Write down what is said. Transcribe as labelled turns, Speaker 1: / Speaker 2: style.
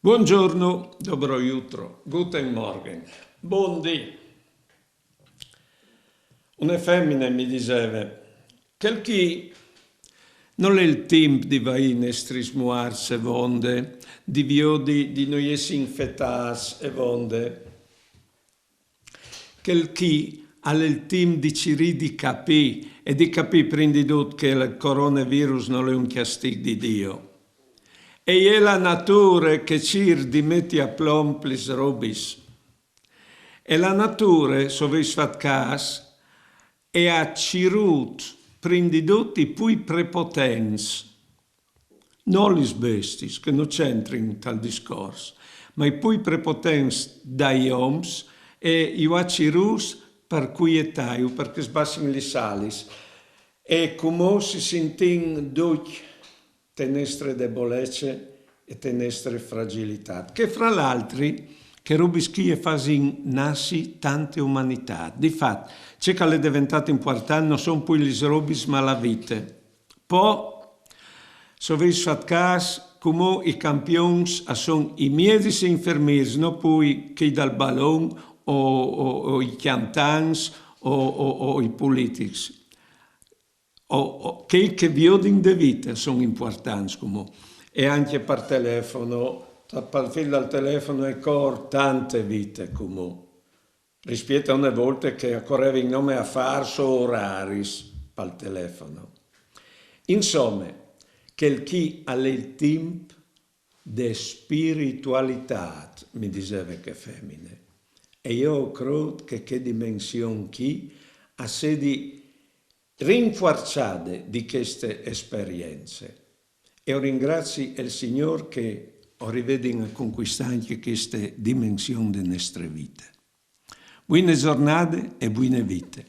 Speaker 1: Buongiorno, dobro jutro, guten Morgen, buondì. Una femmina mi diceva che chi non è il tempo di vai in strismuarsi vonde, di viodi di noi essi infettas e vonde, che chi ha il tempo di ciri di capì e di capì prima di tutto che il coronavirus non è un castigo di Dio. E è la natura che ci dimetti a plomplis robis. E la natura, so vi fat cas, è a cirut prima di tutto i pui prepotens, non gli bestis, che non c'entrino in tal discorso, ma i pui prepotens dai oms e i vacirus per quietaiu, perché sbassino li salis. E come si sentin duc tenestre debolezze e tenestre fragilità, che fra l'altro che rubischie fasin nassi tante umanità. Difatti, c'è che è diventato importante non sono poi gli robis ma la vita. Poi, so vi fat cas, come i campioni sono i medici infermieri, non poi che dal ballon o i cantanti o i politici. Che viodin de vita sono importanti come. E anche per telefono, per filo al telefono e cor tante vite come. Rispetto a una volta che correva in nome a farso oraris per telefono. Insomma, che chi ha il tempo de spiritualità, mi diceva che femmine. E io credo che dimensione chi ha sedi rinforzate di queste esperienze. E io ringrazio il Signore che ho riveduto a conquistare anche queste dimensioni delle nostre vite. Buone giornate e buone vite.